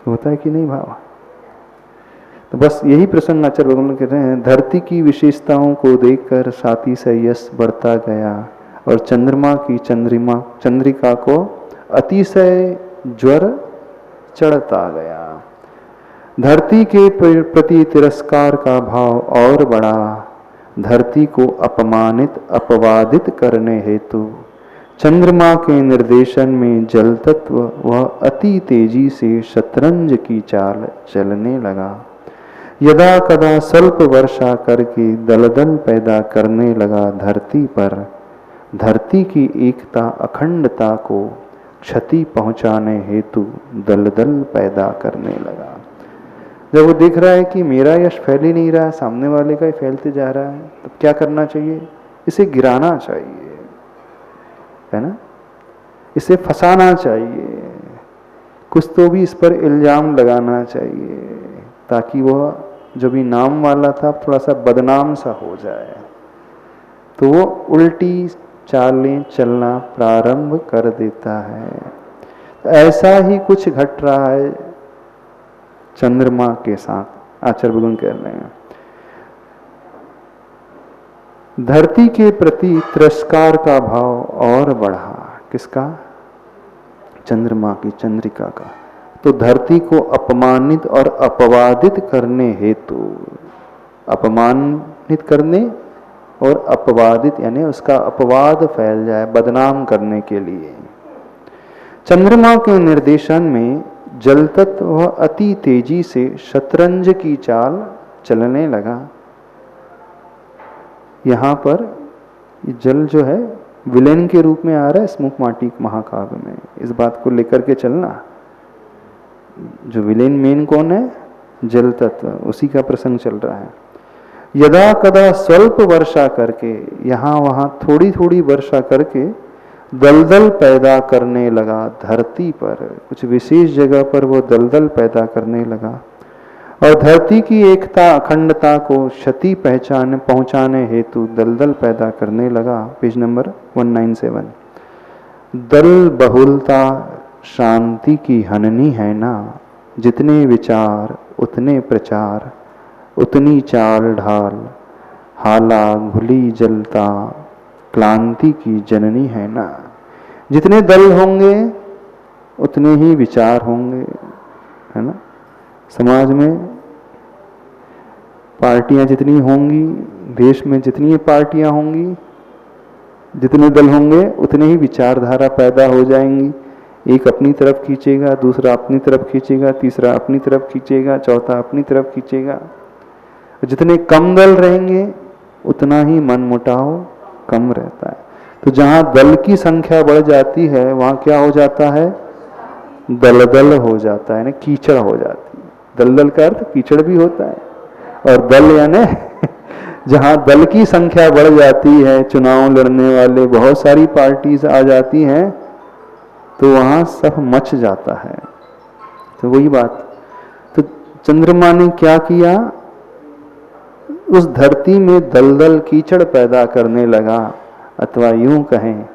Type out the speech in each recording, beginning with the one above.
होता है कि नहीं भाव? तो बस यही प्रसंग आचार्य भगवान कह रहे हैं, धरती की विशेषताओं को देखकर साथी से यश बढ़ता गया और चंद्रमा की चंद्रिका को अतिशय ज्वर चढ़ता गया। धरती के प्रति तिरस्कार का भाव और बढ़ा। धरती को अपमानित अपवादित करने हेतु चंद्रमा के निर्देशन में जल तत्व वह अति तेजी से शतरंज की चाल चलने लगा। यदा कदा स्वल्प वर्षा करके दलदल पैदा करने लगा धरती पर। धरती की एकता अखंडता को क्षति पहुंचाने हेतु दलदल पैदा करने लगा। जब वो देख रहा है कि मेरा यश फैल ही नहीं रहा है, सामने वाले का ही फैलते जा रहा है, तो क्या करना चाहिए? इसे गिराना चाहिए, है ना, इसे फंसाना चाहिए, कुछ तो भी इस पर इल्जाम लगाना चाहिए, ताकि वह जो भी नाम वाला था थोड़ा सा बदनाम सा हो जाए। तो वो उल्टी चालें चलना प्रारंभ कर देता है। ऐसा ही कुछ घट रहा है चंद्रमा के साथ। आचार्य भगवान कह रहे हैं, धरती के प्रति तिरस्कार का भाव और बढ़ा। किसका? चंद्रमा की, चंद्रिका का। तो धरती को अपमानित और अपवादित करने हेतु, अपमानित करने और अपवादित यानी उसका अपवाद फैल जाए, बदनाम करने के लिए चंद्रमा के निर्देशन में जल तत्व अति तेजी से शतरंज की चाल चलने लगा। यहाँ पर जल जो है विलेन के रूप में आ रहा है स्मुख माटी महाकाव्य में। इस बात को लेकर के चलना, जो विलेन मेन कौन है? जल तत्व, उसी का प्रसंग चल रहा है। यदा कदा स्वल्प वर्षा करके, यहाँ वहाँ थोड़ी थोड़ी वर्षा करके दलदल पैदा करने लगा धरती पर। कुछ विशेष जगह पर वो दलदल पैदा करने लगा और धरती की एकता अखंडता को क्षति पहुंचाने हेतु दलदल पैदा करने लगा। Page number 197। दल बहुलता शांति की हननी है ना, जितने विचार उतने प्रचार, उतनी चाल ढाल, हाला घुली जलता क्लांति की जननी है ना। जितने दल होंगे उतने ही विचार होंगे, है ना। समाज में पार्टियां जितनी होंगी, देश में जितनी पार्टियां होंगी, जितने दल होंगे उतने ही विचारधारा पैदा हो जाएंगी। एक अपनी तरफ खींचेगा, दूसरा अपनी तरफ खींचेगा, तीसरा अपनी तरफ खींचेगा, चौथा अपनी तरफ खींचेगा। जितने कम दल रहेंगे उतना ही मनमुटाव कम रहता है। तो जहां दल की संख्या बढ़ जाती है वहां क्या हो जाता है? दलदल हो जाता है ना, कीचड़ हो जाती है। दलदल का अर्थ कीचड़ भी होता है, और दल यानी जहां दल की संख्या बढ़ जाती है, चुनाव लड़ने वाले बहुत सारी पार्टीज आ जाती हैं, तो वहां सब मच जाता है। तो वही बात, तो चंद्रमा ने क्या किया? उस धरती में दलदल कीचड़ पैदा करने लगा, अथवा यूं कहें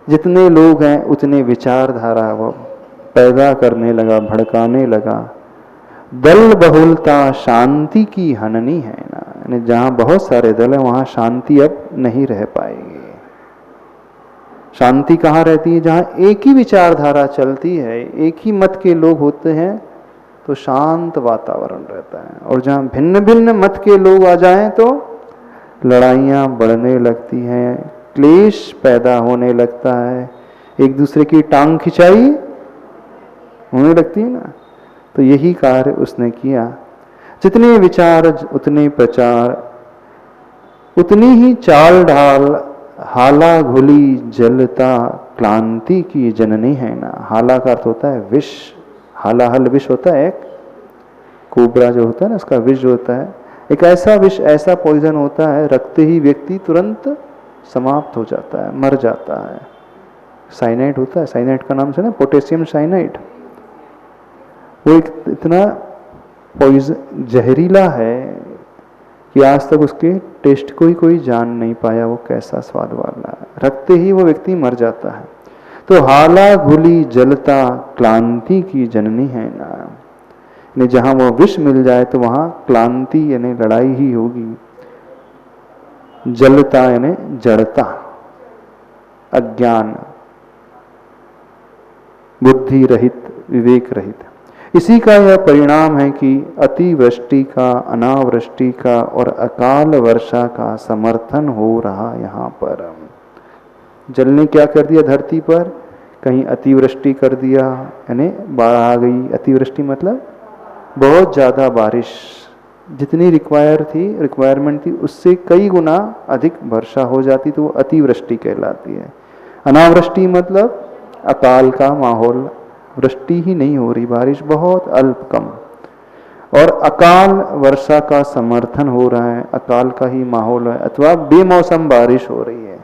जितने लोग हैं उतने विचारधारा वो पैदा करने लगा, भड़काने लगा। दल बहुलता शांति की हननी है ना, यानी जहां बहुत सारे दल हैं वहां शांति अब नहीं रह पाएगी। शांति कहाँ रहती है? जहां एक ही विचारधारा चलती है, एक ही मत के लोग होते हैं, तो शांत वातावरण रहता है। और जहां भिन्न भिन्न मत के लोग आ जाएं तो लड़ाइयाँ बढ़ने लगती हैं, क्लेश पैदा होने लगता है, एक दूसरे की टांग खिंचाई होने लगती है ना। तो यही कार्य उसने किया। जितने विचार उतने प्रचार, उतनी ही चाल ढाल, हाला घुली जलता क्लांति की जननी है ना। हाला का अर्थ होता है विष, हालाहल विष होता है, एक कोबरा जो होता है ना उसका विष जो होता है, एक ऐसा विष, ऐसा पॉइजन होता है, रखते ही व्यक्ति तुरंत समाप्त हो जाता है, मर जाता है। साइनाइड होता है, साइनाइड का नाम सुना, पोटेशियम साइनाइड। वो एक इतना पॉइजन जहरीला है कि आज तक उसके टेस्ट को ही कोई जान नहीं पाया वो कैसा स्वाद वाला है, रखते ही वो व्यक्ति मर जाता है। तो हाला घुली जलता क्लांति की जननी है ना। ने जहां वह विष मिल जाए तो वहां क्लांति यानी लड़ाई ही होगी। जलता यानी जड़ता, अज्ञान, बुद्धि रहित, विवेक रहित। इसी का यह परिणाम है कि अतिवृष्टि का, अनावृष्टि का और अकाल वर्षा का समर्थन हो रहा। यहाँ पर जल ने क्या कर दिया धरती पर, कहीं अतिवृष्टि कर दिया यानी बाढ़ आ गई। अतिवृष्टि मतलब बहुत ज़्यादा बारिश, जितनी रिक्वायरमेंट थी उससे कई गुना अधिक वर्षा हो जाती तो वो अतिवृष्टि कहलाती है। अनावृष्टि मतलब अकाल का माहौल, वृष्टि ही नहीं हो रही, बारिश बहुत अल्प कम। और अकाल वर्षा का समर्थन हो रहा है, अकाल का ही माहौल है, अथवा बेमौसम बारिश हो रही है।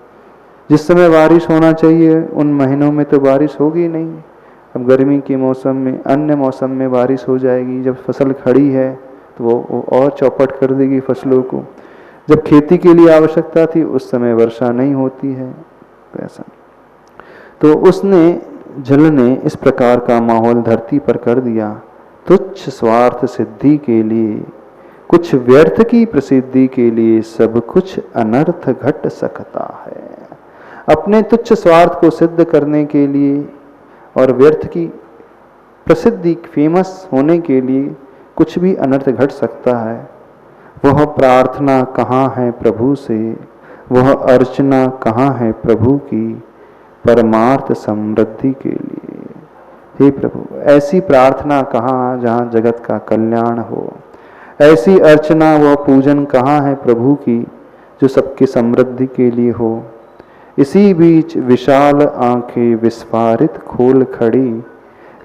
जिस समय बारिश होना चाहिए उन महीनों में तो बारिश होगी नहीं। अब गर्मी के मौसम में, अन्य मौसम में बारिश हो जाएगी। जब फसल खड़ी है तो वो और चौपट कर देगी फसलों को। जब खेती के लिए आवश्यकता थी उस समय वर्षा नहीं होती है, तो ऐसा। तो उसने, जल ने इस प्रकार का माहौल धरती पर कर दिया। तुच्छ स्वार्थ सिद्धि के लिए, कुछ व्यर्थ की प्रसिद्धि के लिए सब कुछ अनर्थ घट सकता है। अपने तुच्छ स्वार्थ को सिद्ध करने के लिए और व्यर्थ की प्रसिद्धि, फेमस होने के लिए कुछ भी अनर्थ घट सकता है। वह प्रार्थना कहाँ है प्रभु से, वह अर्चना कहाँ है प्रभु की, परमार्थ समृद्धि के लिए। हे प्रभु, ऐसी प्रार्थना कहाँ जहाँ जगत का कल्याण हो, ऐसी अर्चना व पूजन कहाँ है प्रभु की जो सबकी समृद्धि के लिए हो। इसी बीच विशाल आंखें विस्फारित खोल खड़ी,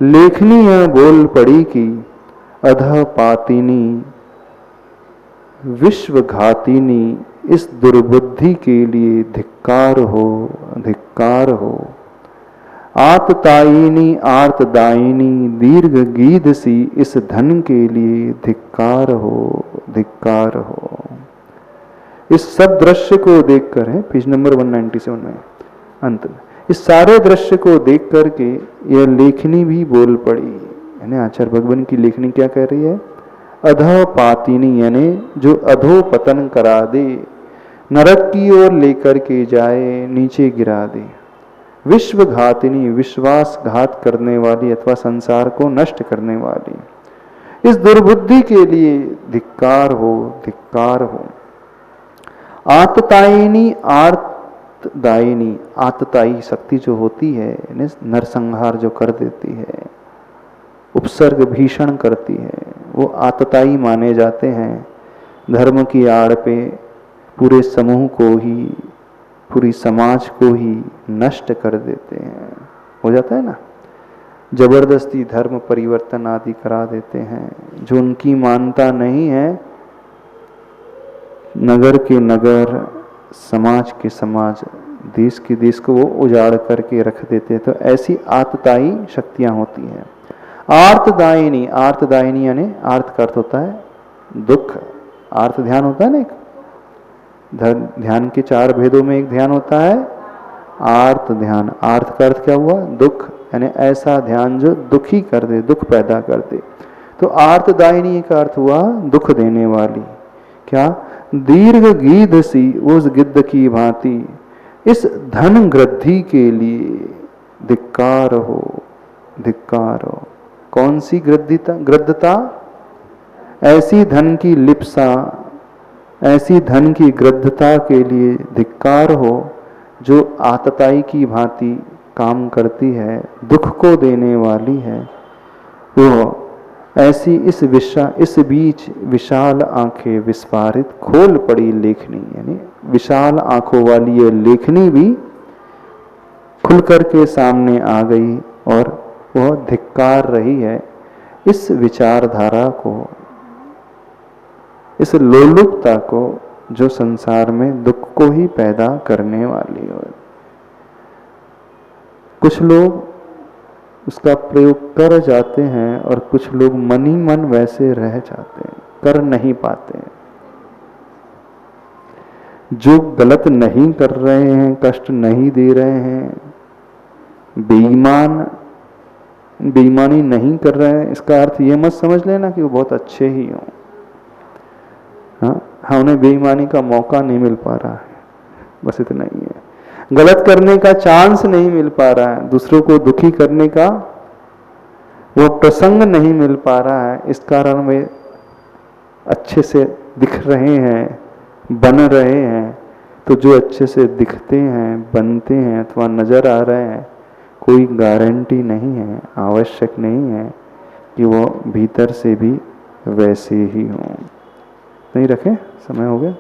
लेखनी यह बोल पड़ी कि अधः पातिनी विश्वघातिनी, इस दुर्बुद्धि के लिए धिक्कार हो, धिक्कार हो। आततायिनी आर्तदायिनी दीर्घ गीध सी, इस धन के लिए धिक्कार हो, धिक्कार हो। इस सब दृश्य को देखकर, है पेज नंबर 197 में अंत में, इस सारे दृश्य को देख करके यह लेखनी भी बोल पड़ी। यानी आचार्य भगवान की लेखनी क्या कह रही है, अधः पातिनी यानी जो अधो पतन करा दे, नरक की ओर लेकर के जाए, नीचे गिरा दे। विश्वघातिनी विश्वासघात करने वाली अथवा संसार को नष्ट करने वाली, इस दुर्बुद्धि के लिए धिक्कार हो, धिक्कार हो। आततायिनी आर्तदायिनी, आततायी शक्ति जो होती है नरसंहार जो कर देती है, उपसर्ग भीषण करती है, वो आततायी माने जाते हैं। धर्म की आड़ पे पूरे समूह को ही, पूरी समाज को ही नष्ट कर देते हैं। हो जाता है ना, जबरदस्ती धर्म परिवर्तन आदि करा देते हैं। जो उनकी मानता नहीं है, नगर के नगर, समाज के समाज, देश के देश को वो उजाड़ करके रख देते हैं। तो ऐसी आतताई शक्तियां होती हैं। आर्तदायिनी, आर्तदायिनी यानी आर्त का अर्थ होता है दुख, आर्त ध्यान होता है ना, एक ध्यान के 4 भेदों में एक ध्यान होता है आर्त ध्यान। आर्त का अर्थ क्या हुआ, दुख, यानी ऐसा ध्यान जो दुखी कर दे, दुख पैदा कर दे। तो आर्तदायिनी का अर्थ हुआ दुख देने वाली। क्या, दीर्घ गीध सी, उस गिद्ध की भांति, इस धन वृद्धि के लिए धिक्कार हो, धिक्कार हो। कौन सी गृद्धता, ऐसी धन की लिप्सा, ऐसी धन की गृद्धता के लिए धिक्कार हो जो आतताई की भांति काम करती है, दुख को देने वाली है। वो ऐसी इस बीच विशाल आंखें विस्फारित खोल पड़ी लेखनी, यानी विशाल आंखों वाली ये लेखनी भी खुल करके सामने आ गई और वह धिक्कार रही है इस विचारधारा को, इस लोलुपता को जो संसार में दुख को ही पैदा करने वाली हो। कुछ लोग उसका प्रयोग कर जाते हैं और कुछ लोग मन ही मन वैसे रह जाते हैं, कर नहीं पाते। जो गलत नहीं कर रहे हैं, कष्ट नहीं दे रहे हैं, बेईमान बेईमानी नहीं कर रहे हैं इसका अर्थ ये मत समझ लेना कि वो बहुत अच्छे ही हों। हाँ, उन्हें बेईमानी का मौका नहीं मिल पा रहा है, बस इतना ही है। गलत करने का चांस नहीं मिल पा रहा है, दूसरों को दुखी करने का वो प्रसंग नहीं मिल पा रहा है, इस कारण वे अच्छे से दिख रहे हैं, बन रहे हैं। तो जो अच्छे से दिखते हैं, बनते हैं अथवा नजर आ रहे हैं, कोई गारंटी नहीं है, आवश्यक नहीं है कि वो भीतर से भी वैसे ही हों। नहीं रखे, समय हो गया।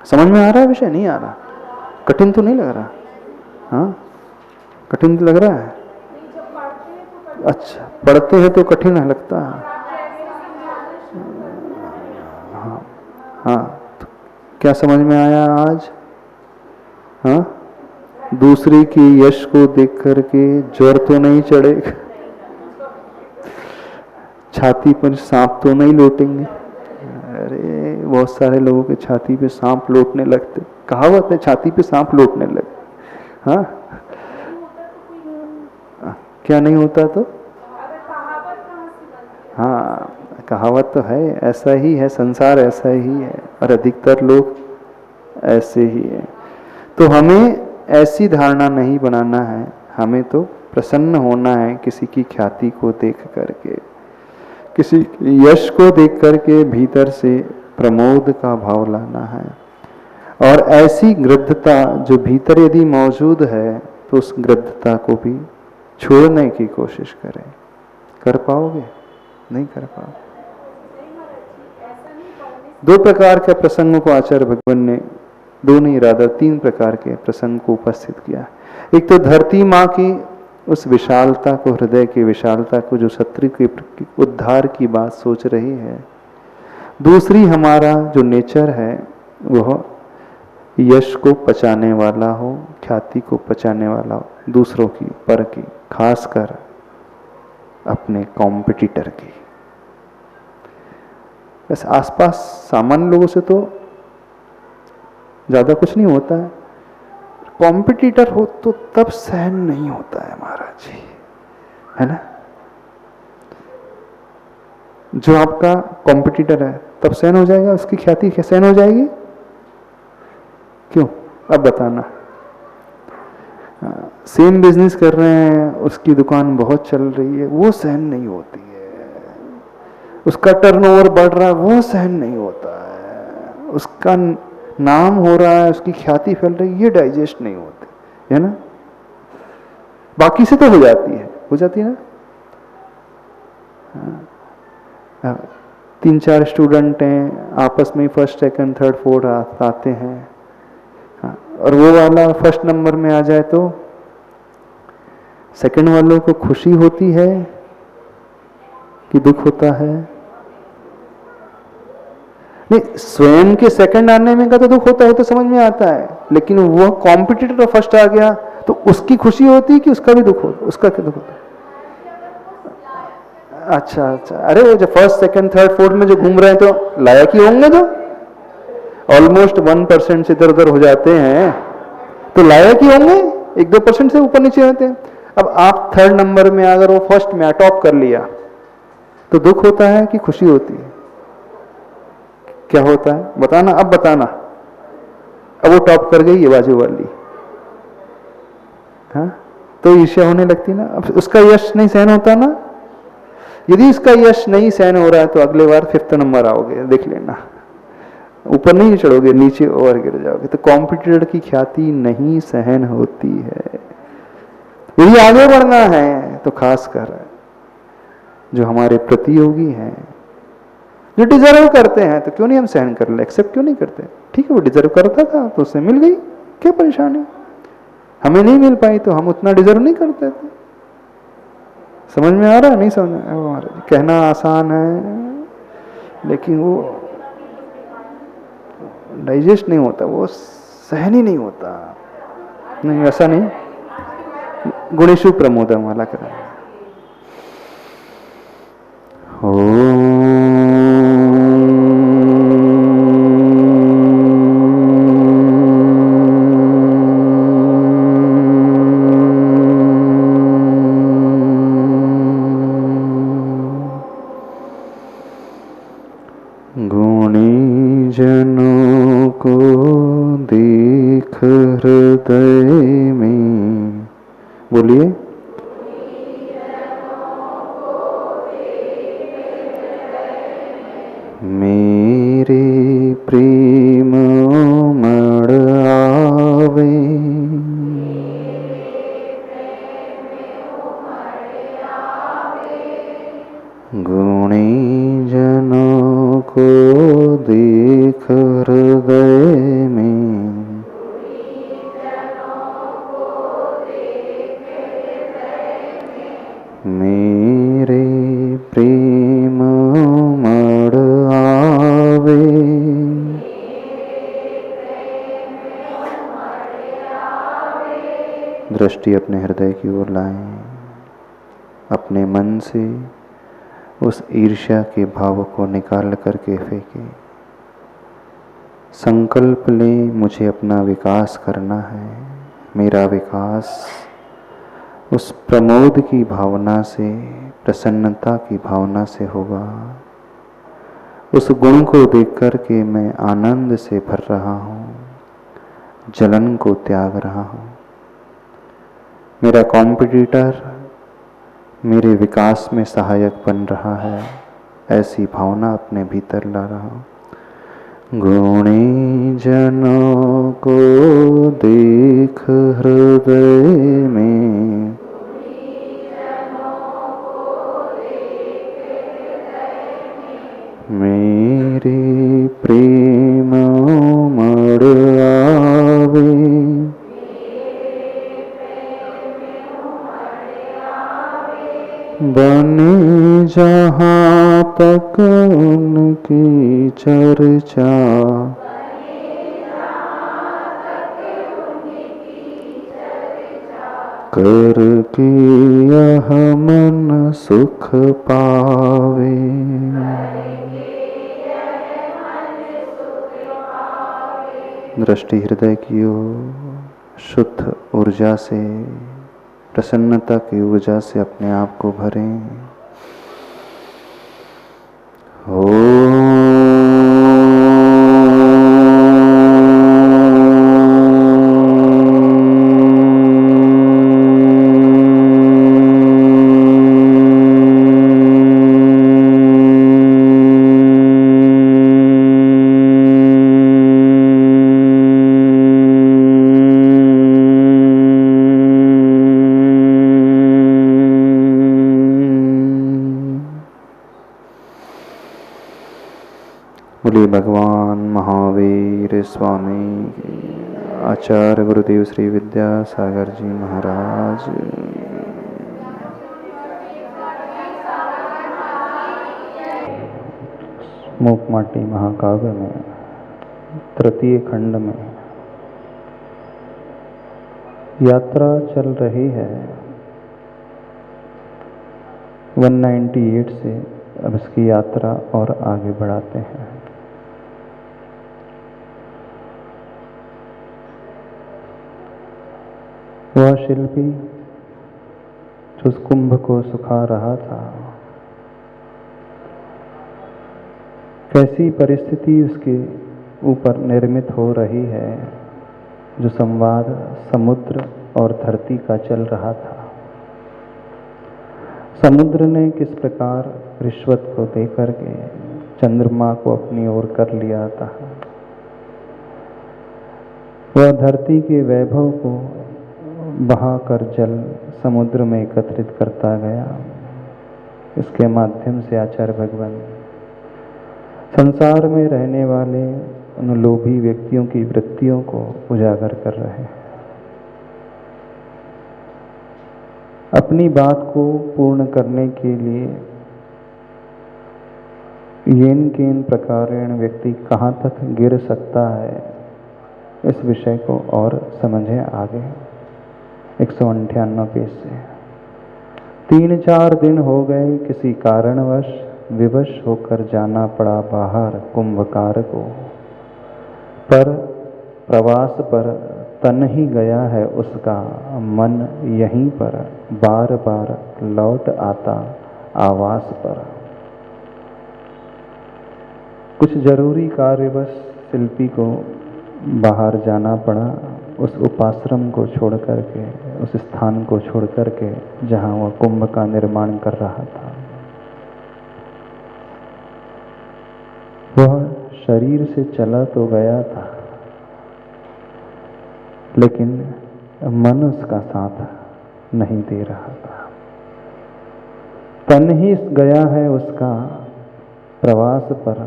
समझ में आ रहा है विषय? नहीं आ रहा? कठिन तो नहीं लग रहा? हाँ, कठिन तो लग रहा है। अच्छा, पढ़ते हैं तो कठिन लगता है। हाँ हाँ, तो क्या समझ में आया आज? हाँ, दूसरे की यश को देख करके ज्वर तो नहीं चढ़ेगा, छाती पर सांप तो नहीं लौटेंगे। अरे बहुत सारे लोगों के छाती पे सांप लौटने लगते, कहावत है छाती पे सांप लौटने लगते। हाँ, क्या नहीं होता तो? हाँ, कहावत तो है, ऐसा ही है संसार, ऐसा ही है, और अधिकतर लोग ऐसे ही है। तो हमें ऐसी धारणा नहीं बनाना है, हमें तो प्रसन्न होना है किसी की ख्याति को देख करके, किसी यश को देख करके भीतर से प्रमोद का भाव लाना है। और ऐसी गृद्धता जो भीतर यदि मौजूद है तो उस गृद्धता को भी छोड़ने की कोशिश करें। कर पाओगे? नहीं कर पाओगे। दो प्रकार के प्रसंगों को आचार्य भगवान ने, दो नहीं राधा 3 प्रकार के प्रसंग को उपस्थित किया। एक तो धरती माँ की उस विशालता को, हृदय की विशालता को, जो शत्रु के उद्धार की बात सोच रही है। दूसरी हमारा जो नेचर है वह यश को पचाने वाला हो, ख्याति को पचाने वाला हो, दूसरों की, पर की, खासकर अपने कॉम्पिटिटर की। बस आसपास सामान्य लोगों से तो ज्यादा कुछ नहीं होता है, कॉम्पिटिटर हो तो तब सहन नहीं होता है महाराज जी, है ना। जो आपका कॉम्पिटिटर है तब सहन हो जाएगा, उसकी ख्याति सहन हो जाएगी? क्यों? अब बताना। सेम बिजनेस कर रहे हैं, उसकी दुकान बहुत चल रही है, वो सहन नहीं होती है। उसका टर्नओवर बढ़ रहा है, वो सहन नहीं होता है। उसका नाम हो रहा है, उसकी ख्याति फैल रही है, ये डाइजेस्ट नहीं होती है ना। बाकी से तो हो जाती है, हो जाती है ना। 3-4 स्टूडेंट हैं, आपस में फर्स्ट सेकंड थर्ड फोर्थ आते हैं, और वो वाला फर्स्ट नंबर में आ जाए तो सेकंड वालों को खुशी होती है कि दुख होता है? नहीं, स्वयं के सेकंड आने में का तो दुख होता है, तो समझ में आता है, लेकिन वो कॉम्पिटिटर फर्स्ट आ गया तो उसकी खुशी होती है कि उसका भी दुख होता, उसका क्या दुख होता है? अच्छा अच्छा, अरे वो जो फर्स्ट सेकंड थर्ड फोर्थ में जो घूम रहे हैं तो लायक ही होंगे, जो ऑलमोस्ट 1% से इधर उधर हो जाते हैं तो लायक ही होंगे, 1-2% से ऊपर नीचे होते हैं। अब आप थर्ड नंबर में अगर वो फर्स्ट में टॉप कर लिया तो दुख होता है कि खुशी होती है? क्या होता है बताना, अब बताना। अब वो टॉप कर गई ये बाजू वाली, हाँ, तो ईर्ष्या होने लगती ना। अब उसका यश नहीं सहन होता ना। यदि इसका यश नहीं सहन हो रहा है तो अगले बार 5th नंबर आओगे, देख लेना, ऊपर नहीं चढ़ोगे, नीचे और गिर जाओगे। तो कॉम्पिटिटर की ख्याति नहीं सहन होती है। यदि आगे बढ़ना है तो खासकर जो हमारे प्रतियोगी हैं, जो डिजर्व करते हैं, तो क्यों नहीं हम सहन कर ले, एक्सेप्ट क्यों नहीं करते? ठीक है, वो डिजर्व करता था तो उसे मिल गई, क्या परेशानी? हमें नहीं मिल पाई तो हम उतना डिजर्व नहीं करते थे। समझ में आ रहा है? नहीं समझ में आ रहा? कहना आसान है लेकिन वो डाइजेस्ट नहीं होता, वो सहन ही नहीं होता। नहीं, ऐसा नहीं। गुणेशु प्रमोदम वाला करा। हृदय में। बोलिए। मेरे प्रेम उमड़ आवे, गुणी जनों को देख हृदय में। मेरे प्रेम उमड़ आवे, दृष्टि अपने हृदय की ओर लाएं। अपने मन से उस ईर्ष्या के भाव को निकाल करके फेंके। संकल्प लें, मुझे अपना विकास करना है। मेरा विकास उस प्रमोद की भावना से, प्रसन्नता की भावना से होगा। उस गुण को देख कर के मैं आनंद से भर रहा हूँ, जलन को त्याग रहा हूँ। मेरा कॉम्पिटिटर मेरे विकास में सहायक बन रहा है, ऐसी भावना अपने भीतर ला रहा हूँ। गुणी जनों को देख हृदय में, मेरे प्रेम उमड़ आवे, बने जहाँ तक उनकी चर्चा, करके यह मन सुख पावे। दृष्टि हृदय की ओर, शुद्ध ऊर्जा से, प्रसन्नता की ऊर्जा से अपने आप को भरें। बोलिए भगवान महावीर स्वामी, आचार्य गुरुदेव श्री विद्यासागर जी महाराज। मूकमाटी महाकाव्य में तृतीय खंड में यात्रा चल रही है 198 से। अब इसकी यात्रा और आगे बढ़ाते हैं। वह शिल्पी जो उस कुंभ को सुखा रहा था, कैसी परिस्थिति उसके ऊपर निर्मित हो रही है, जो संवाद समुद्र और धरती का चल रहा था। समुद्र ने किस प्रकार रिश्वत को देकर के चंद्रमा को अपनी ओर कर लिया था। वह धरती के वैभव को बहाकर जल समुद्र में एकत्रित करता गया। इसके माध्यम से आचार्य भगवान संसार में रहने वाले उन लोभी व्यक्तियों की वृत्तियों को उजागर कर रहे हैं। अपनी बात को पूर्ण करने के लिए येन केन प्रकारेण व्यक्ति कहाँ तक गिर सकता है, इस विषय को और समझें आगे 198 पेज से। 3-4 दिन हो गए, किसी कारणवश विवश होकर जाना पड़ा बाहर कुंभकार को, पर प्रवास पर तन ही गया है उसका मन यहीं पर, बार बार लौट आता आवास पर। कुछ जरूरी कार्यवश शिल्पी को बाहर जाना पड़ा। उस उपाश्रम को छोड़ करके, उस स्थान को छोड़ करके जहाँ वह कुंभ का निर्माण कर रहा था। वह शरीर से चला तो गया था, लेकिन मन उसका साथ नहीं दे रहा था। तन ही गया है उसका प्रवास पर,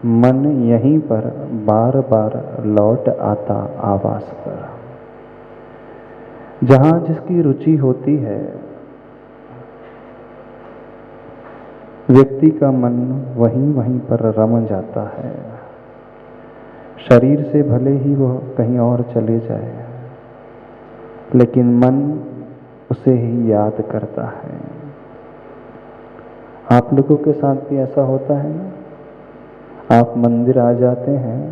मन यहीं पर बार बार लौट आता आवास पर। जहां जिसकी रुचि होती है, व्यक्ति का मन वहीं वहीं पर रम जाता है। शरीर से भले ही वह कहीं और चले जाए, लेकिन मन उसे ही याद करता है। आप लोगों के साथ भी ऐसा होता है ना? आप मंदिर आ जाते हैं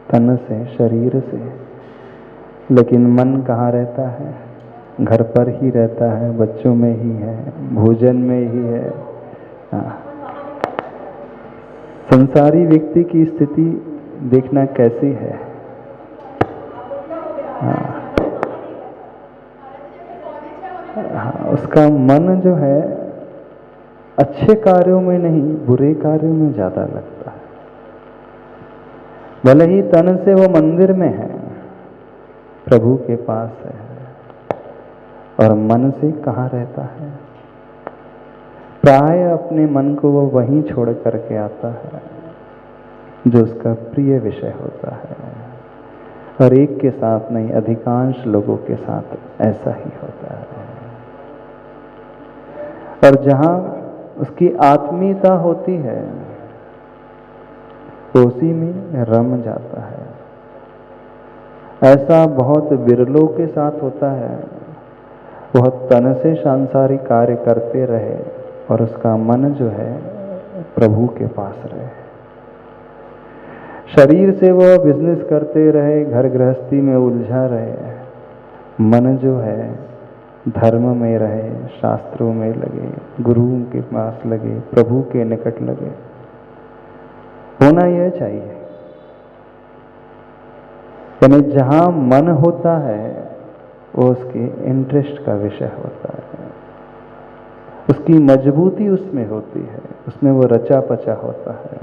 तन से, शरीर से, लेकिन मन कहाँ रहता है? घर पर ही रहता है, बच्चों में ही है, भोजन में ही है। संसारी व्यक्ति की स्थिति देखना कैसी है। उसका मन जो है अच्छे कार्यों में नहीं, बुरे कार्यों में ज्यादा लगता है। भले ही तन से वो मंदिर में है, प्रभु के पास है, और मन से कहाँ रहता है? प्राय अपने मन को वो वहीं छोड़ करके आता है जो उसका प्रिय विषय होता है। और एक के साथ नहीं, अधिकांश लोगों के साथ ऐसा ही होता है। और जहां उसकी आत्मीयता होती है, उसी में रम जाता है। ऐसा बहुत विरलों के साथ होता है। वह तन से सांसारिक कार्य करते रहे और उसका मन जो है प्रभु के पास रहे। शरीर से वह बिजनेस करते रहे, घर गृहस्थी में उलझा रहे, मन जो है धर्म में रहे, शास्त्रों में लगे, गुरुओं के पास लगे, प्रभु के निकट लगे। होना यह चाहिए। यानी जहां मन होता है वो उसके इंटरेस्ट का विषय होता है, उसकी मजबूती उसमें होती है, उसमें वो रचा पचा होता है।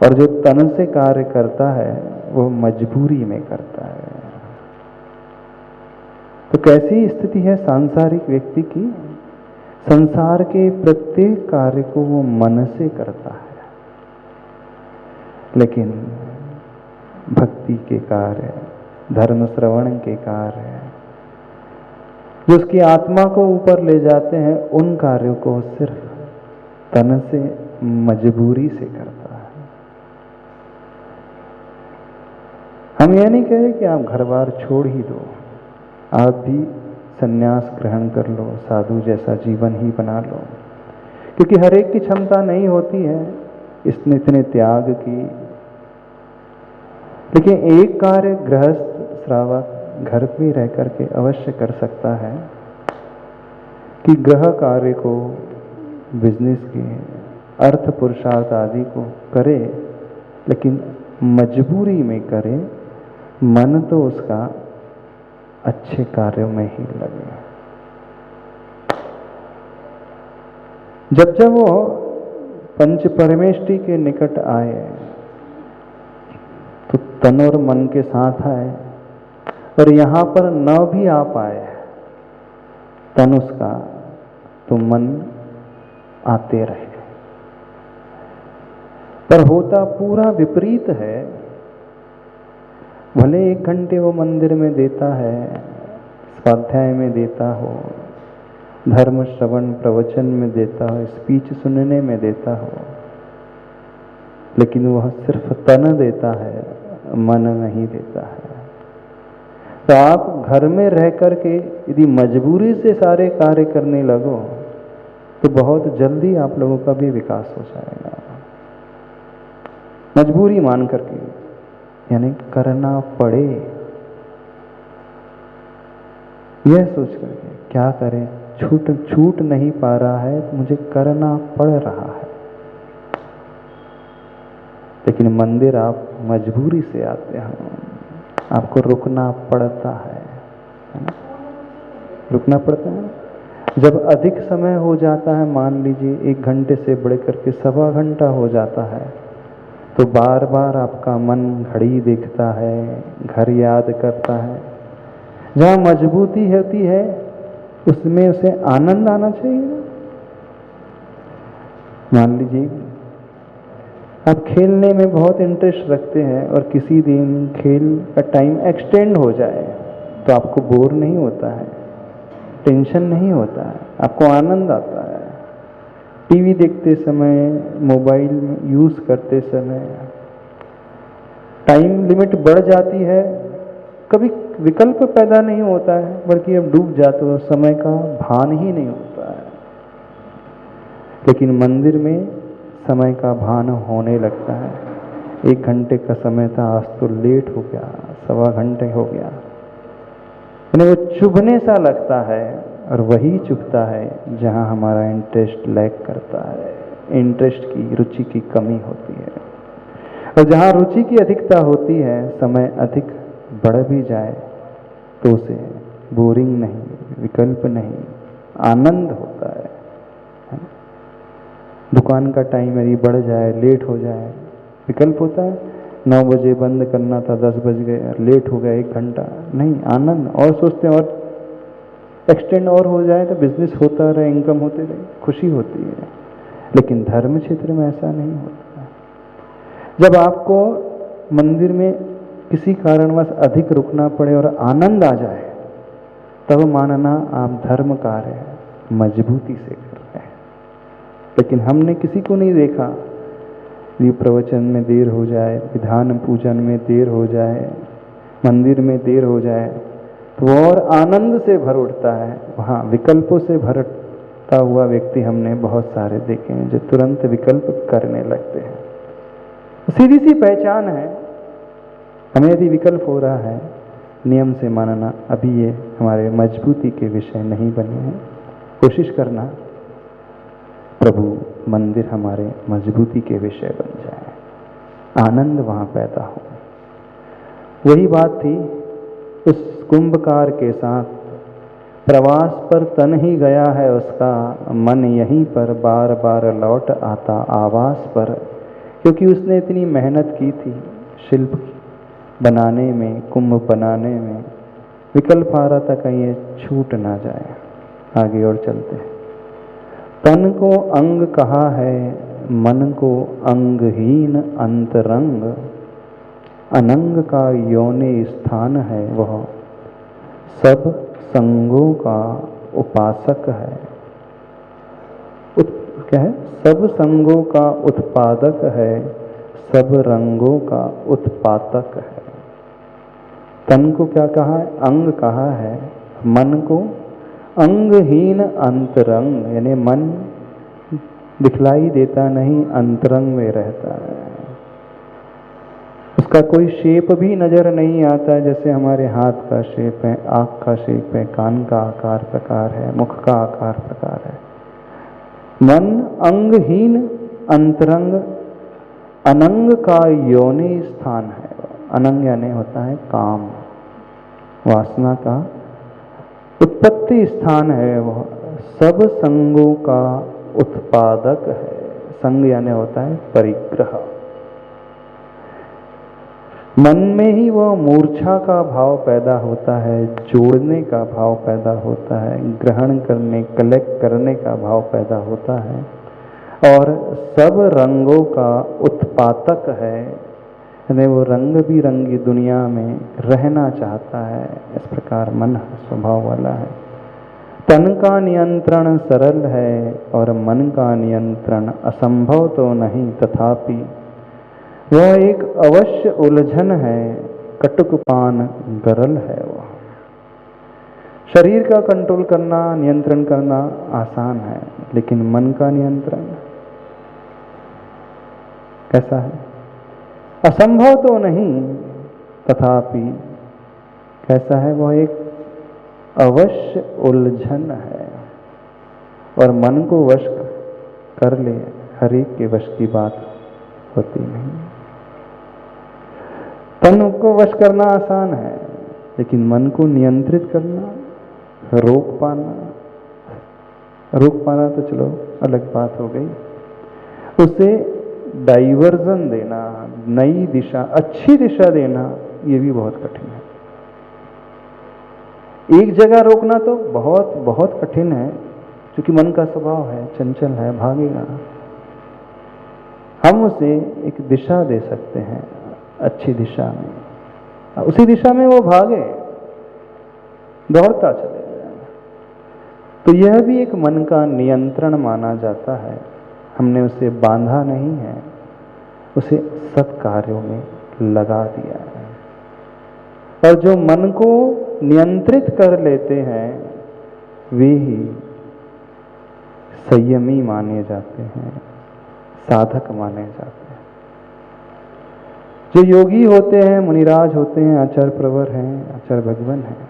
और जो तन से कार्य करता है वो मजबूरी में करता है। तो कैसी स्थिति है सांसारिक व्यक्ति की? संसार के प्रत्येक कार्य को वो मन से करता है, लेकिन भक्ति के कार्य, धर्म श्रवण के कार्य जो उसकी आत्मा को ऊपर ले जाते हैं, उन कार्यों को सिर्फ तन से, मजबूरी से करता है। हम यह नहीं कह रहे कि आप घर बार छोड़ ही दो, आप भी संन्यास ग्रहण कर लो, साधु जैसा जीवन ही बना लो, क्योंकि हर एक की क्षमता नहीं होती है इसने इतने त्याग की। लेकिन एक कार्य गृहस्थ श्रावक घर पे रह करके अवश्य कर सकता है कि गृह कार्य को, बिजनेस के, अर्थ पुरुषार्थ आदि को करे, लेकिन मजबूरी में करे। मन तो उसका अच्छे कार्यों में ही लगे। जब जब वो पंच परमेष्टि के निकट आए तो तन और मन के साथ आए, और यहां पर न भी आ पाए तन उसका, तो मन आते रहे। पर होता पूरा विपरीत है। भले 1 घंटे वो मंदिर में देता है, स्वाध्याय में देता हो, धर्म श्रवण प्रवचन में देता हो, स्पीच सुनने में देता हो, लेकिन वह सिर्फ तन देता है, मन नहीं देता है। तो आप घर में रह करके यदि मजबूरी से सारे कार्य करने लगो तो बहुत जल्दी आप लोगों का भी विकास हो जाएगा। मजबूरी मान करके, यानी करना पड़े, यह सोच करके क्या करें, छूट नहीं पा रहा है तो मुझे करना पड़ रहा है। लेकिन मंदिर आप मजबूरी से आते हैं। आपको रुकना पड़ता है ना? रुकना पड़ता है। जब अधिक समय हो जाता है, मान लीजिए 1 घंटे से बढ़ करके 1.25 घंटा हो जाता है, तो बार बार आपका मन घड़ी देखता है, घर याद करता है। जहाँ मजबूती होती है उसमें उसे आनंद आना चाहिए ना। मान लीजिए आप खेलने में बहुत इंटरेस्ट रखते हैं और किसी दिन खेल का टाइम एक्सटेंड हो जाए तो आपको बोर नहीं होता है, टेंशन नहीं होता है, आपको आनंद आता है। टीवी देखते समय, मोबाइल यूज़ करते समय टाइम लिमिट बढ़ जाती है, कभी विकल्प पैदा नहीं होता है, बल्कि अब डूब जाते हो, समय का भान ही नहीं होता है। लेकिन मंदिर में समय का भान होने लगता है। 1 घंटे का समय था, आज तो लेट हो गया, 1.25 घंटे हो गया। वो चुभने सा लगता है, और वही चुभता है जहाँ हमारा इंटरेस्ट लैग करता है, इंटरेस्ट की, रुचि की कमी होती है। और जहाँ रुचि की अधिकता होती है, समय अधिक बढ़ भी जाए तो उसे बोरिंग नहीं, विकल्प नहीं, आनंद होता है। दुकान का टाइम यदि बढ़ जाए, लेट हो जाए, विकल्प होता है। 9 बजे बंद करना था, 10 बज गए, लेट हो गया 1 घंटा, नहीं, आनंद। और सोचते हैं और एक्सटेंड और हो जाए तो बिजनेस होता रहे, इनकम होती रहे, खुशी होती है। लेकिन धर्म क्षेत्र में ऐसा नहीं होता। जब आपको मंदिर में किसी कारणवश अधिक रुकना पड़े और आनंद आ जाए, तब मानना आप धर्म कार्य मजबूती से कर रहे हैं। लेकिन हमने किसी को नहीं देखा, ये प्रवचन में देर हो जाए, विधान पूजन में देर हो जाए, मंदिर में देर हो जाए, तो और आनंद से भर उठता है। वहाँ विकल्पों से भरता हुआ व्यक्ति हमने बहुत सारे देखे हैं, जो तुरंत विकल्प करने लगते हैं। सीधी सी पहचान है, हमें यदि विकल्प हो रहा है, नियम से मानना अभी ये हमारे मजबूती के विषय नहीं बने हैं। कोशिश करना प्रभु मंदिर हमारे मजबूती के विषय बन जाए, आनंद वहाँ पैदा हो। वही बात थी उस कुंभकार के साथ। प्रवास पर तन ही गया है उसका, मन यहीं पर बार बार लौट आता आवास पर। क्योंकि उसने इतनी मेहनत की थी शिल्प बनाने में, कुंभ बनाने में, विकल्प आ रहा था कहीं ये छूट ना जाए। आगे और चलते हैं। तन को अंग कहा है, मन को अंगहीन अंतरंग, अनंग का योनि स्थान है वह, सब संगों का उपासक है। क्या है? सब संगों का उत्पादक है, सब रंगों का उत्पातक है। तन को क्या कहा है? अंग कहा है। मन को अंगहीन अंतरंग, यानी मन दिखलाई देता नहीं, अंतरंग में रहता है। उसका कोई शेप भी नजर नहीं आता है, जैसे हमारे हाथ का शेप है, आँख का शेप है, कान का आकार प्रकार है, मुख का आकार प्रकार है। मन अंगहीन अंतरंग, अनंग का योनि स्थान है। अनंग यानी होता है काम, वासना का उत्पत्ति स्थान है वह, सब संगों का उत्पादक है। संग यानी होता है परिग्रह। मन में ही वह मूर्छा का भाव पैदा होता है, जोड़ने का भाव पैदा होता है, ग्रहण करने, कलेक्ट करने का भाव पैदा होता है, और सब रंगों का उत्पातक है। यानी वो रंग बिरंगी दुनिया में रहना चाहता है। इस प्रकार मन स्वभाव वाला है। तन का नियंत्रण सरल है और मन का नियंत्रण असंभव तो नहीं, तथापि वह एक अवश्य उलझन है, कटुक पान गरल है वह। शरीर का कंट्रोल करना, नियंत्रण करना आसान है, लेकिन मन का नियंत्रण कैसा है? असंभव तो नहीं, तथापि कैसा है? वह एक अवश्य उलझन है। और मन को वश कर ले, हर एक के वश की बात होती नहीं। तन को वश करना आसान है, लेकिन मन को नियंत्रित करना, रोक पाना तो चलो अलग बात हो गई, उसे डाइवर्जन देना, नई दिशा, अच्छी दिशा देना, ये भी बहुत कठिन है। एक जगह रोकना तो बहुत बहुत कठिन है, क्योंकि मन का स्वभाव है, चंचल है, भागेगा। हम उसे एक दिशा दे सकते हैं, अच्छी दिशा में, उसी दिशा में वो भागे, दौड़ता चले जाए। तो यह भी एक मन का नियंत्रण माना जाता है। हमने उसे बांधा नहीं है, उसे सत्कार्यों में लगा दिया है। और जो मन को नियंत्रित कर लेते हैं वे ही संयमी माने जाते हैं, साधक माने जाते हैं। जो योगी होते हैं, मुनिराज होते हैं, आचार्य प्रवर हैं, आचार्य भगवान हैं,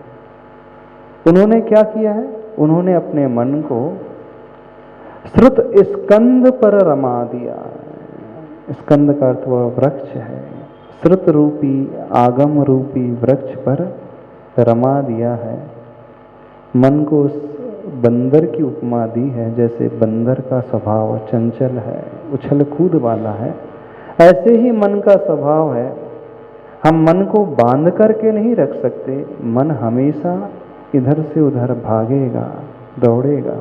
उन्होंने क्या किया है? उन्होंने अपने मन को श्रुत स्कंद पर रमा दिया। स्कंद का अर्थ वह वृक्ष है, श्रुत रूपी, आगम रूपी वृक्ष पर रमा दिया है। मन को उस बंदर की उपमा दी है, जैसे बंदर का स्वभाव चंचल है, उछल कूद वाला है, ऐसे ही मन का स्वभाव है। हम मन को बांध करके नहीं रख सकते, मन हमेशा इधर से उधर भागेगा, दौड़ेगा।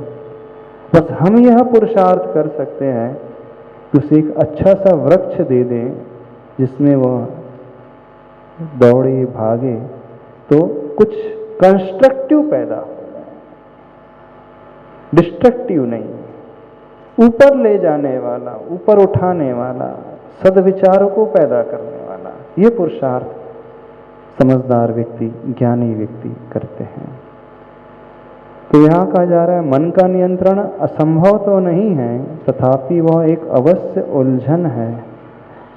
बस हम यह पुरुषार्थ कर सकते हैं कि उसे एक अच्छा सा वृक्ष दे दें जिसमें वह दौड़े, भागे, तो कुछ कंस्ट्रक्टिव पैदा हो, डिस्ट्रक्टिव नहीं, ऊपर ले जाने वाला, ऊपर उठाने वाला, सद्विचारों को पैदा करने वाला। ये पुरुषार्थ समझदार व्यक्ति, ज्ञानी व्यक्ति करते हैं। तो यहाँ कहा जा रहा है मन का नियंत्रण असंभव तो नहीं है, तथापि वह एक अवश्य उलझन है।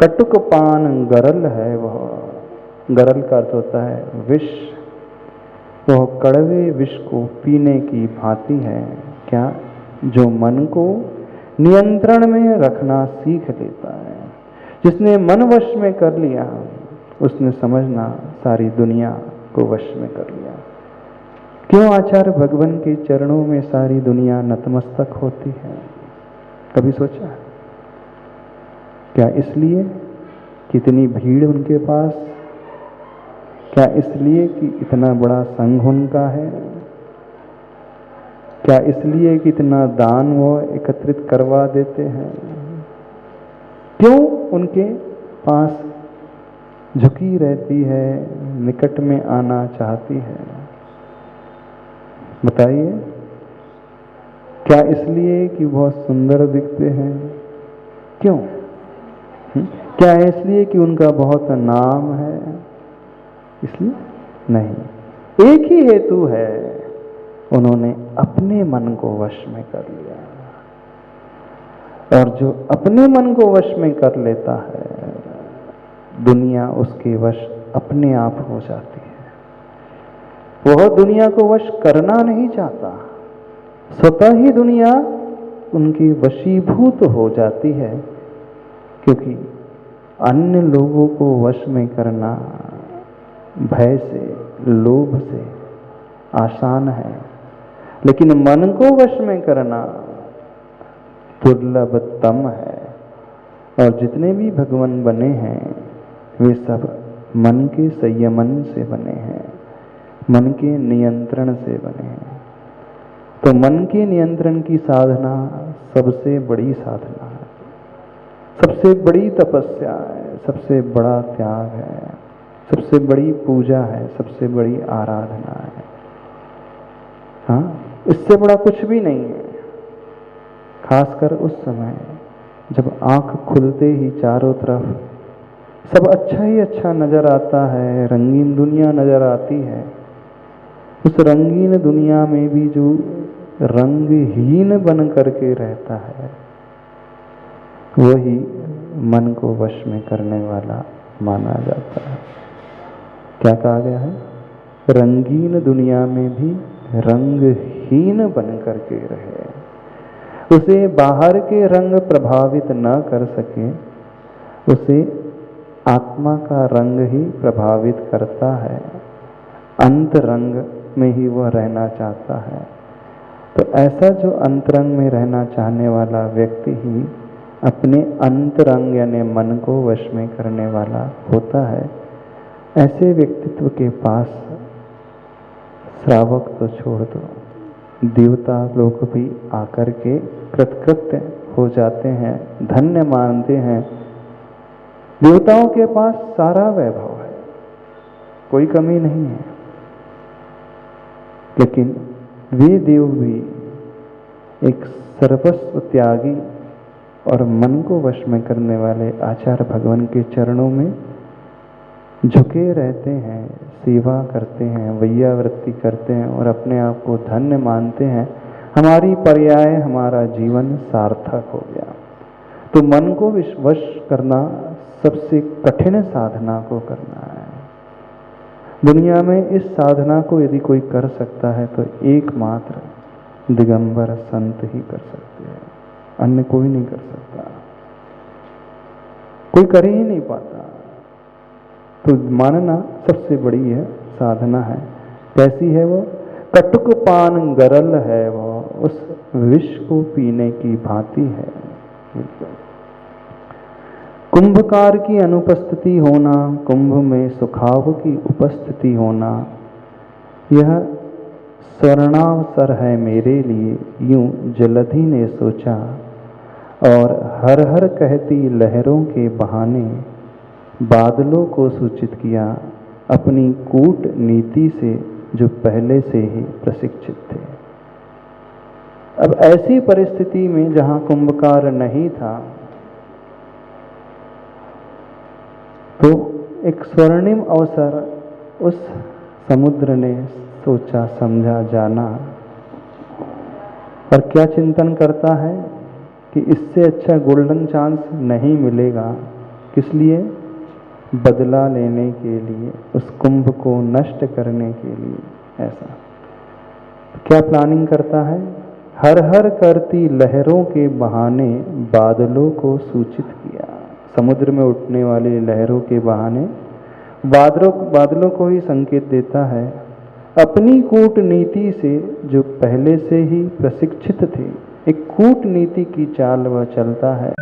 कटुक पान गरल है वह, गरल का अर्थ होता है विष, वह कड़वे विष को पीने की भांति है। क्या? जो मन को नियंत्रण में रखना सीख लेता है, जिसने मन वश में कर लिया, उसने समझना सारी दुनिया को वश में कर लिया। क्यों आचार्य भगवान के चरणों में सारी दुनिया नतमस्तक होती है? कभी सोचा? क्या इसलिए कि इतनी भीड़ उनके पास? क्या इसलिए कि इतना बड़ा संघ उनका है? क्या इसलिए कि इतना दान वो एकत्रित करवा देते हैं? क्यों उनके पास झुकी रहती है, निकट में आना चाहती है? बताइए। क्या इसलिए कि बहुत सुंदर दिखते हैं? क्यों? क्या इसलिए कि उनका बहुत नाम है? इसलिए नहीं। एक ही हेतु है, उन्होंने अपने मन को वश में कर लिया। और जो अपने मन को वश में कर लेता है, दुनिया उसके वश अपने आप हो जाती है। वह दुनिया को वश करना नहीं चाहता, स्वतः ही दुनिया उनकी वशीभूत हो जाती है। क्योंकि अन्य लोगों को वश में करना भय से, लोभ से आसान है, लेकिन मन को वश में करना दुर्लभतम है। और जितने भी भगवान बने हैं वे सब मन के संयमन से बने हैं, मन के नियंत्रण से बने हैं। तो मन के नियंत्रण की साधना सबसे बड़ी साधना है, सबसे बड़ी तपस्या है, सबसे बड़ा त्याग है, सबसे बड़ी पूजा है, सबसे बड़ी आराधना है। हाँ, इससे बड़ा कुछ भी नहीं है। खासकर उस समय जब आंख खुलते ही चारों तरफ सब अच्छा ही अच्छा नजर आता है, रंगीन दुनिया नजर आती है। उस रंगीन दुनिया में भी जो रंगहीन बन करके रहता है, वही मन को वश में करने वाला माना जाता है। क्या कहा गया है? रंगीन दुनिया में भी रंगहीन बन करके रहे, उसे बाहर के रंग प्रभावित न कर सके, उसे आत्मा का रंग ही प्रभावित करता है, अंतरंग में ही वह रहना चाहता है। तो ऐसा जो अंतरंग में रहना चाहने वाला व्यक्ति ही अपने अंतरंग यानी मन को वश में करने वाला होता है। ऐसे व्यक्तित्व के पास श्रावक तो छोड़ दो, देवता लोग भी आकर के कृतकृत्य हो जाते हैं, धन्य मानते हैं। देवताओं के पास सारा वैभव है, कोई कमी नहीं है, लेकिन वे देव भी एक सर्वस्व त्यागी और मन को वश में करने वाले आचार्य भगवान के चरणों में झुके रहते हैं, सेवा करते हैं, वैयावृत्ति करते हैं और अपने आप को धन्य मानते हैं। हमारी पर्याय हमारा जीवन सार्थक हो गया। तो मन को वश करना सबसे कठिन साधना को करना है। दुनिया में इस साधना को यदि कोई कर सकता है तो एकमात्र दिगंबर संत ही कर सकते हैं, अन्य कोई नहीं कर सकता, कोई कर ही नहीं पाता। तो मानना सबसे बड़ी है साधना है। कैसी है वो? कटुक पान गरल है वो, उस विष को पीने की भांति है। कुंभकार की अनुपस्थिति होना, कुंभ में सुखाव की उपस्थिति होना, यह स्वर्णावसर है मेरे लिए, यूं जलधि ने सोचा। और हर हर कहती लहरों के बहाने बादलों को सूचित किया, अपनी कूट नीति से जो पहले से ही प्रशिक्षित थे। अब ऐसी परिस्थिति में जहां कुंभकार नहीं था, तो एक स्वर्णिम अवसर उस समुद्र ने सोचा समझा जाना। पर क्या चिंतन करता है कि इससे अच्छा गोल्डन चांस नहीं मिलेगा। किस लिए? बदला लेने के लिए, उस कुंभ को नष्ट करने के लिए। ऐसा क्या प्लानिंग करता है? हर हर करती लहरों के बहाने बादलों को सूचित किया। समुद्र में उठने वाली लहरों के बहाने बादलों को ही संकेत देता है, अपनी कूटनीति से जो पहले से ही प्रशिक्षित थे। एक कूटनीति की चाल वह चलता है।